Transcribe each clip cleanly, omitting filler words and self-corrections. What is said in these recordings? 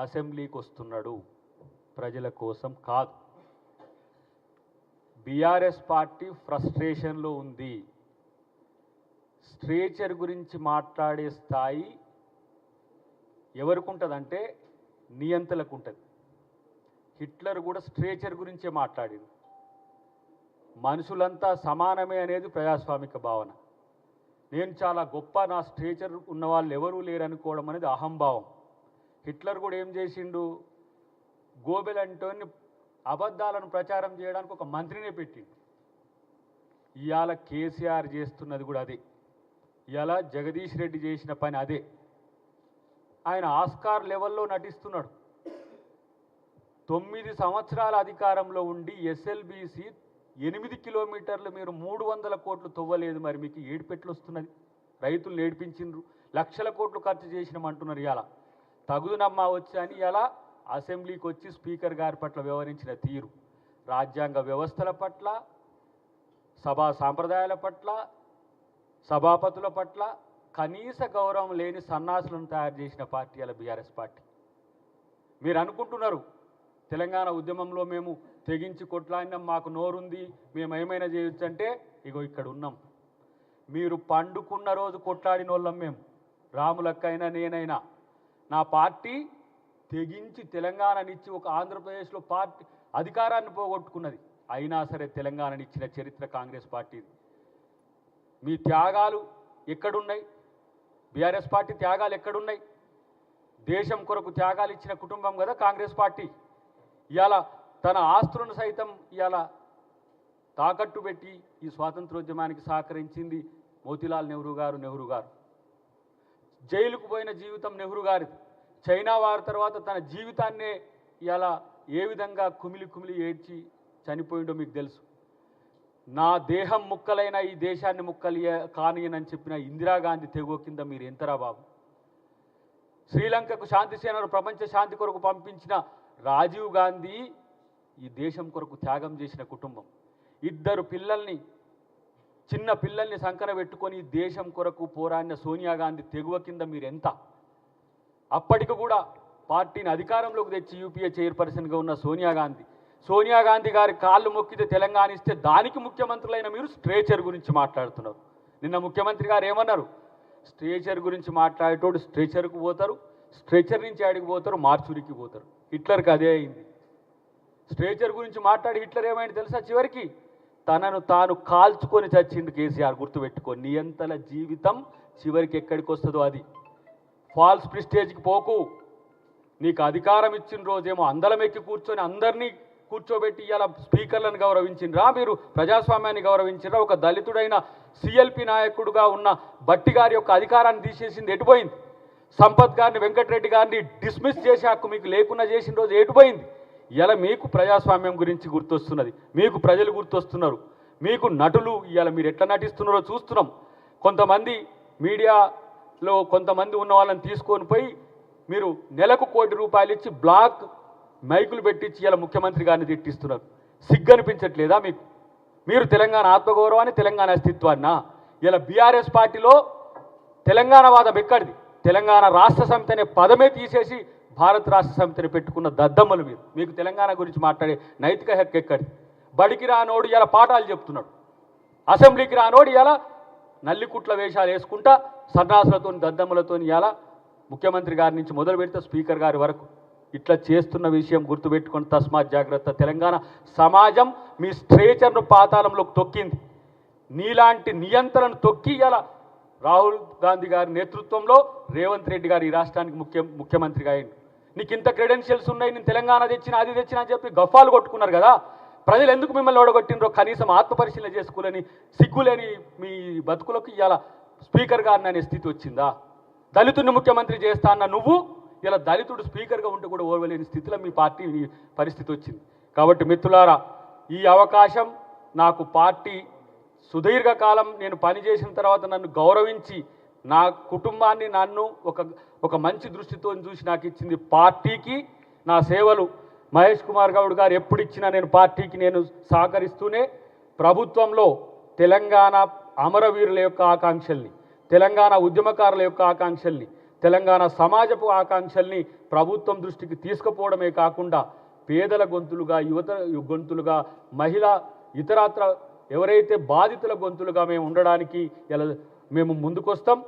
అసెంబ్లీకి వస్తున్నాడు, ప్రజల కోసం కాదు. బీఆర్ఎస్ పార్టీ ఫ్రస్ట్రేషన్లో ఉంది. స్ట్రేచర్ గురించి మాట్లాడే స్థాయి ఎవరికి ఉంటుందంటే నియంతలకు ఉంటుంది. హిట్లర్ కూడా స్ట్రేచర్ గురించే మాట్లాడింది. మనుషులంతా సమానమే అనేది ప్రజాస్వామిక భావన. నేను చాలా గొప్ప, నా స్ట్రేచర్ ఉన్న వాళ్ళు ఎవరూ లేరనుకోవడం అనేది అహంభావం. హిట్లర్ కూడా ఏం చేసిండు, గోబెల్ అంటోని అబద్ధాలను ప్రచారం చేయడానికి ఒక మంత్రినే పెట్టిండు. ఇవాళ కేసీఆర్ చేస్తున్నది కూడా అదే. ఇవాళ జగదీష్ రెడ్డి చేసిన పని అదే. ఆయన ఆస్కార్ లెవెల్లో నటిస్తున్నాడు. 9 సంవత్సరాల అధికారంలో ఉండి ఎస్ఎల్బీసీ 8 కిలోమీటర్లు మీరు 300 కోట్లు తవ్వలేదు. మరి మీకు ఏడుపెట్లు వస్తున్నది? రైతులు ఏడిపించిండ్రు, లక్షల కోట్లు ఖర్చు చేసినామంటున్నారు. ఇవాళ తగుదునమ్మా వచ్చి అని ఇలా అసెంబ్లీకి వచ్చి స్పీకర్ గారి పట్ల వ్యవహరించిన తీరు, రాజ్యాంగ వ్యవస్థల పట్ల, సభా సాంప్రదాయాల పట్ల, సభాపతుల పట్ల కనీస గౌరవం లేని సన్నాసులను తయారు చేసిన పార్టీ అలా బీఆర్ఎస్ పార్టీ. మీరు అనుకుంటున్నారు తెలంగాణ ఉద్యమంలో మేము తెగించి కొట్లాడినాం, మాకు నోరుంది, మేము ఏమైనా చేయొచ్చు అంటే, ఇగో ఇక్కడ ఉన్నాం. మీరు పండుకున్న రోజు కొట్లాడిన వాళ్ళం మేము, రాములక్కైనా నేనైనా. నా పార్టీ తెగించి తెలంగాణనిచ్చి ఒక ఆంధ్రప్రదేశ్లో పార్టీ అధికారాన్ని పోగొట్టుకున్నది. అయినా సరే తెలంగాణనిచ్చిన చరిత్ర కాంగ్రెస్ పార్టీది. మీ త్యాగాలు ఎక్కడున్నాయి? బీఆర్ఎస్ పార్టీ త్యాగాలు ఎక్కడున్నాయి? దేశం కొరకు త్యాగాలు ఇచ్చిన కుటుంబం కదా కాంగ్రెస్ పార్టీ. ఇవాళ తన ఆస్తులను సైతం ఇవాళ తాకట్టు పెట్టి ఈ స్వాతంత్రోద్యమానికి సహకరించింది మోతీలాల్ నెహ్రూ గారు. జైలుకు పోయిన జీవితం నెహ్రూ గారిది. చైనా వారి తర్వాత తన జీవితాన్నే ఇవాళ ఏ విధంగా కుమిలి ఏడ్చి చనిపోయిండో మీకు తెలుసు. నా దేహం ముక్కలైన ఈ దేశాన్ని ముక్కలు కానియనని చెప్పిన ఇందిరాగాంధీ తెగువ కింద మీరు ఎంతరా బాబు? శ్రీలంకకు శాంతి సేనను ప్రపంచ శాంతి కొరకు పంపించిన రాజీవ్ గాంధీ ఈ దేశం కొరకు త్యాగం చేసిన కుటుంబం. 2 పిల్లల్ని, చిన్న పిల్లల్ని సంకన పెట్టుకొని దేశం కొరకు పోరాడిన సోనియా గాంధీ తెగువ కింద మీరు ఎంత? అప్పటికి కూడా పార్టీని అధికారంలోకి తెచ్చి యూపీఏ చైర్పర్సన్గా ఉన్న సోనియా గాంధీ గారి కాళ్ళు మొక్కితే తెలంగాణ ఇస్తే దానికి ముఖ్యమంత్రులైన మీరు స్ట్రేచర్ గురించి మాట్లాడుతున్నారు. నిన్న ముఖ్యమంత్రి గారు ఏమన్నారు? స్ట్రేచర్ గురించి మాట్లాడేటోడు స్ట్రేచర్కు పోతారు, స్ట్రెచర్ నుంచి ఆడికి పోతారు, మార్చురికి పోతారు. హిట్లర్కి అదే అయింది. స్ట్రేచర్ గురించి మాట్లాడి హిట్లర్ ఏమైంది తెలుసా? చివరికి తనను తాను కాల్చుకొని చచ్చిండు కేసీఆర్. గుర్తుపెట్టుకో, నియంతల జీవితం చివరికి ఎక్కడికి వస్తుందో అది. ఫాల్స్ ప్రిస్టేజ్కి పోకు. నీకు అధికారం ఇచ్చిన రోజేమో అందలం ఎక్కి కూర్చొని అందరినీ కూర్చోబెట్టి ఇలా స్పీకర్లను గౌరవించిండ్రా? మీరు ప్రజాస్వామ్యాన్ని గౌరవించిండ్రా? ఒక దళితుడైన సిఎల్పి నాయకుడుగా ఉన్న బట్టి గారి యొక్క అధికారాన్ని తీసేసింది ఎటుపోయింది? సంపత్ గారిని, వెంకటరెడ్డి గారిని డిస్మిస్ చేసే హక్కు మీకు లేకుండా చేసిన రోజు ఎటుపోయింది? ఇలా మీకు ప్రజాస్వామ్యం గురించి గుర్తొస్తున్నది, మీకు ప్రజలు గుర్తొస్తున్నారు, మీకు నటులు ఇలా మీరు ఎట్లా నటిస్తున్నారో చూస్తున్నాం. కొంతమంది మీడియాలో కొంతమంది ఉన్న వాళ్ళని తీసుకొని పోయి మీరు నెలకు ₹1 కోటి ఇచ్చి బ్లాక్ మైకులు పెట్టించి ఇలా ముఖ్యమంత్రి గారిని తిట్టిస్తున్నారు. సిగ్గనిపించట్లేదా మీకు? మీరు తెలంగాణ ఆత్మగౌరవాన్ని, తెలంగాణ అస్తిత్వాన్న ఇలా బీఆర్ఎస్ పార్టీలో తెలంగాణ వాదం ఎక్కడిది? తెలంగాణ రాష్ట్ర సమితి అనే పదమే తీసేసి భారత రాష్ట్ర సమితిని పెట్టుకున్న దద్దమ్మలు మీరు. మీకు తెలంగాణ గురించి మాట్లాడే నైతిక హక్కు ఎక్కడిది? బడికి రానోడు ఇలా పాఠాలు చెప్తున్నాడు, అసెంబ్లీకి రానోడు ఇలా నల్లికుట్ల వేషాలు వేసుకుంటా సన్నాసులతో దద్దమ్మలతో ఇలా ముఖ్యమంత్రి గారి నుంచి మొదలు పెడితే స్పీకర్ గారి వరకు ఇట్లా చేస్తున్న విషయం గుర్తుపెట్టుకొని తస్మాత్ జాగ్రత్త. తెలంగాణ సమాజం మీ స్ట్రేచర్ను పాతాళంలోకి తొక్కింది. నీలాంటి నియంత్రణను తొక్కి ఇలా రాహుల్ గాంధీ గారి నేతృత్వంలో రేవంత్ రెడ్డి గారు ఈ రాష్ట్రానికి ముఖ్యమంత్రిగా అయ్యిండు. నీకు ఇంత క్రెడెన్షియల్స్ ఉన్నాయి, నేను తెలంగాణ తెచ్చినా అది తెచ్చినా అని చెప్పి గఫాలు కొట్టుకున్నారు కదా. ప్రజలు ఎందుకు మిమ్మల్ని ఓడగొట్టినరో కనీసం ఆత్మపరిశీలన చేసుకోలేని, సిగ్గులేని మీ బతుకులకు ఇవాళ స్పీకర్ గారిని అనే స్థితి వచ్చిందా? దళితుడిని ముఖ్యమంత్రి చేస్తా అన్న నువ్వు ఇలా దళితుడు స్పీకర్గా ఉంటే కూడా ఓర్వలేని స్థితిలో మీ పార్టీ పరిస్థితి వచ్చింది. కాబట్టి మిత్రులారా, ఈ అవకాశం నాకు పార్టీ సుదీర్ఘకాలం నేను పనిచేసిన తర్వాత నన్ను గౌరవించి నా కుటుంబాన్ని నన్ను ఒక మంచి దృష్టితో చూసి నాకు ఇచ్చింది పార్టీకి నా సేవలు. మహేష్ కుమార్ గౌడ్ గారు ఎప్పుడు ఇచ్చినా నేను పార్టీకి నేను సహకరిస్తూనే ప్రభుత్వంలో తెలంగాణ అమరవీరుల యొక్క ఆకాంక్షల్ని, తెలంగాణ ఉద్యమకారుల యొక్క ఆకాంక్షల్ని, తెలంగాణ సమాజపు ఆకాంక్షల్ని ప్రభుత్వం దృష్టికి తీసుకుపోవడమే కాకుండా పేదల గొంతులుగా, యువత గొంతులుగా, మహిళా ఇతరత్ర ఎవరైతే బాధితుల గొంతులుగా మేము ఉండడానికి ఇలా మేము ముందుకొస్తాం.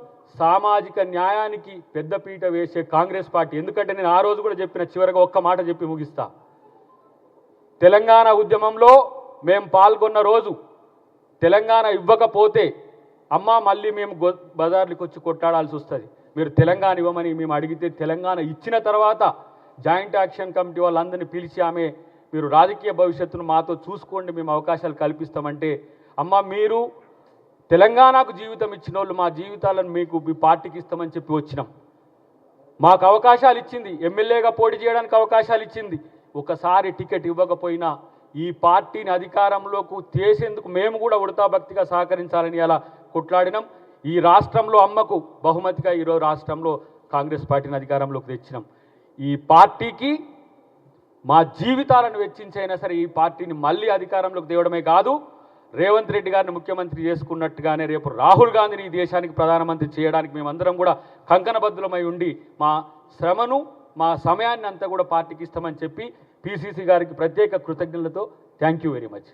సామాజిక న్యాయానికి పెద్దపీట వేసే కాంగ్రెస్ పార్టీ, ఎందుకంటే నేను ఆ రోజు కూడా చెప్పిన, చివరిగా ఒక్క మాట చెప్పి ముగిస్తా. తెలంగాణ ఉద్యమంలో మేము పాల్గొన్న రోజు తెలంగాణ ఇవ్వకపోతే అమ్మ మళ్ళీ మేము బజార్లకు వచ్చి కొట్టాడాల్సి వస్తుంది, మీరు తెలంగాణ ఇవ్వమని మేము అడిగితే తెలంగాణ ఇచ్చిన తర్వాత జాయింట్ యాక్షన్ కమిటీ వాళ్ళందరినీ పిలిచి ఆమె మీరు రాజకీయ భవిష్యత్తును మాతో చూసుకోండి, మేము అవకాశాలు కల్పిస్తామంటే అమ్మ మీరు తెలంగాణకు జీవితం ఇచ్చిన వాళ్ళు మా జీవితాలను మీకు మీ పార్టీకి ఇస్తామని చెప్పి వచ్చినాం. మాకు అవకాశాలు ఇచ్చింది, ఎమ్మెల్యేగా పోటీ చేయడానికి అవకాశాలు ఇచ్చింది. ఒకసారి టికెట్ ఇవ్వకపోయినా ఈ పార్టీని అధికారంలోకి చేసేందుకు మేము కూడా ఉడతా భక్తిగా సహకరించాలని అలా కొట్లాడినాం. ఈ రాష్ట్రంలో అమ్మకు బహుమతిగా ఈరోజు రాష్ట్రంలో కాంగ్రెస్ పార్టీని అధికారంలోకి తెచ్చినాం. ఈ పార్టీకి మా జీవితాలను వెచ్చించైనా సరే ఈ పార్టీని మళ్ళీ అధికారంలోకి తేవడమే కాదు, రేవంత్ రెడ్డి గారిని ముఖ్యమంత్రి చేసుకున్నట్టుగానే రేపు రాహుల్ గాంధీని ఈ దేశానికి ప్రధానమంత్రి చేయడానికి మేమందరం కూడా కంకణబద్ధులమై ఉండి మా శ్రమను మా సమయాన్ని అంతా కూడా పార్టీకి ఇస్తామని చెప్పి పిసిసి గారికి ప్రత్యేక కృతజ్ఞతలతో థ్యాంక్ యూ వెరీ మచ్.